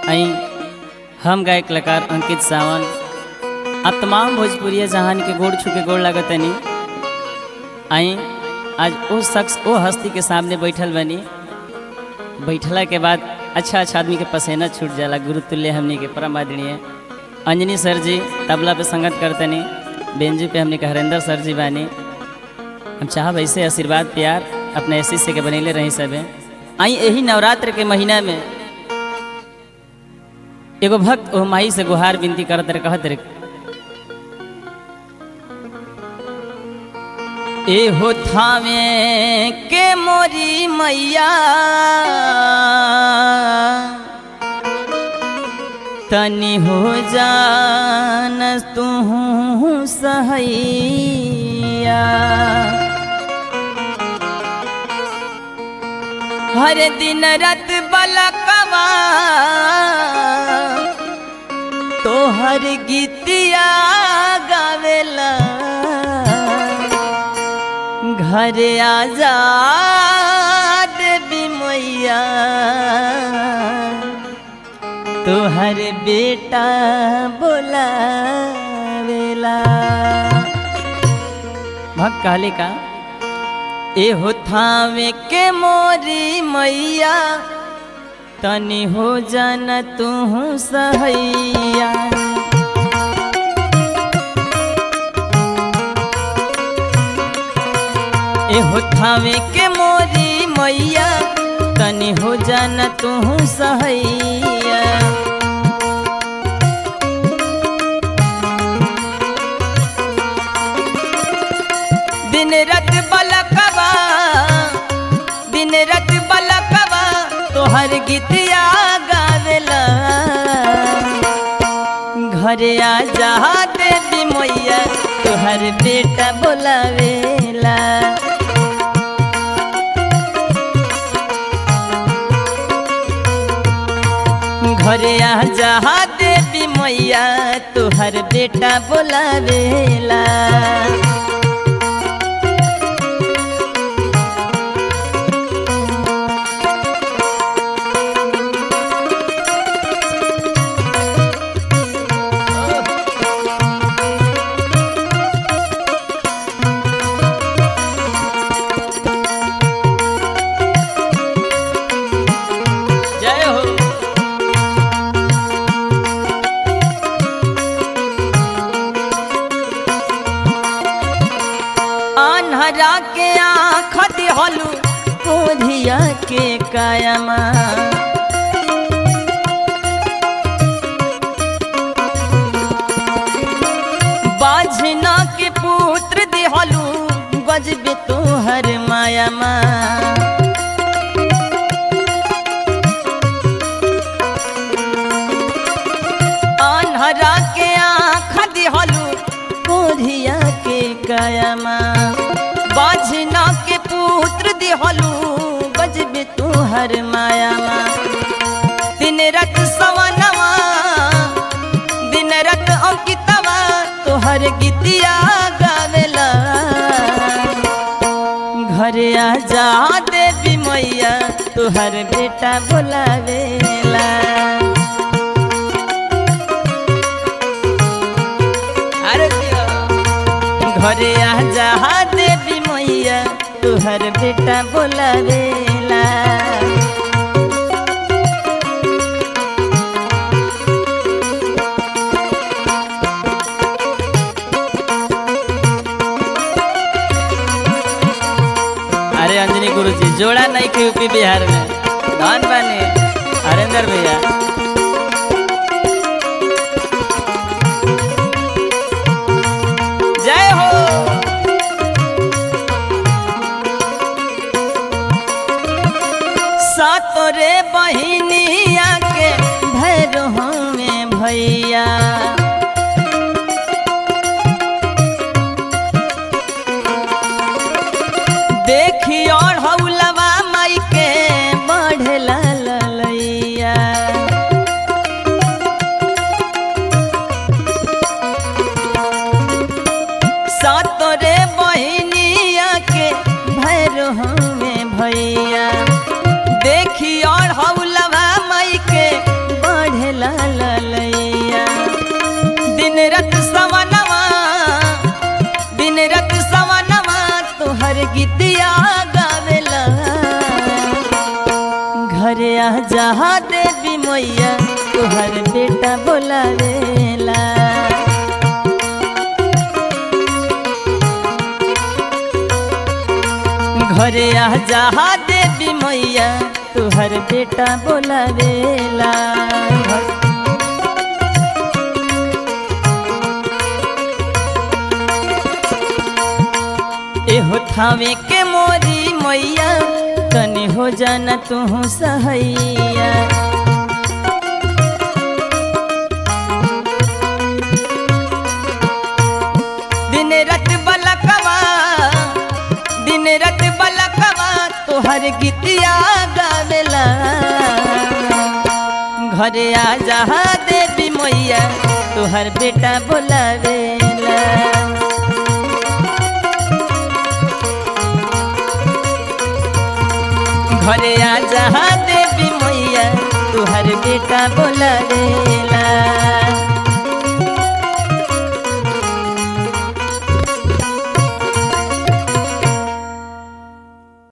आई हम गायक कलाकार अंकित सावन अब तमाम भोजपुरिया जहान के गोड़ छू के गोड़ लागत नहीं। आई आज वो शख्स वो हस्ती के सामने बैठल बनी, बैठला के बाद अच्छा आदमी के पसीना छूट जाला। गुरु तुल्य हमने के परम आदरणीय अंजनी सर जी तबला पे संगत करते नहीं, बेंजू पे हमने के हरेंद्र सर जी बानी। हम चाहब ऐसे आशीर्वाद प्यार अपने शिष्य के बनेले रही सब। आई यही नवरात्र के महीना में एगो भक्त ओ माई से गुहार विनती करत रहे, कहत रहे ए हो थावे के मोरी मैया तनी हो जान तू सहैया। हर दिन रात बलकवा तो हर गीतिया गावेला, घर आजाद भी मैया तो हर बेटा बोलावेला। भक्त कहले का ए हो थावे के मोरी मैया तनी हो जान तू सहैया। ए हो थावे के मोरी मैया तनी हो जान तू सहैया। दिन रात बलकवा दिन रात बलकवा तोहर गीतिया गावेला, घरे आ जा देवी मैया तोहर बेटा बोलावेला। घरे आ जा देवी मैया तोहर बेटा बोलावेला। अन्हरा के आँख दिहलू कोधिया के कायमा, बाझना के पुत्र दिहलू गजबे तोहर मायामा। अन्हरा के आँख दिहलू कोधिया के कायमा, बाझना के पुत्र दिहलू गजबे तोहर मायामा। दिन रात सवनवा दिन रात अंकितवा तोहर गीतिया गावेला, घरे आ जा देवी मैया तोहर बेटा बोलावेला। घरे आ जा देवी मैया तोहर बेटा बोलावेला। अरे अंजनी गुरुजी जोड़ा नहीं के यूपी बिहार में धन बने हरेंद्र भैया। सातोरे बहिनिया के भैरव में भैया, देखी और हौलवा माई के बढ़ला ललैया। सातोरे बहिनिया के भैरव में भैया, देखी और हौलवा माई के बढ़े गावेला ललैया। दिन रात सवनवा तोहर गीतिया गावेला। घरे आ जा देवी मैया तोहर बेटा बोलावेला। घरे आ जा देवी मैया तोहर बेटा बोलावेला। एहो थावे के मोरी मैया तनी हो जाना तू सहैया। दिन रात बलकवा तोहर गीतिया गावेला। घरे आ जा देवी मैया तोहर बेटा बोलावेला। घरे आ जा देवी मैया तोहर बेटा बोलावेला।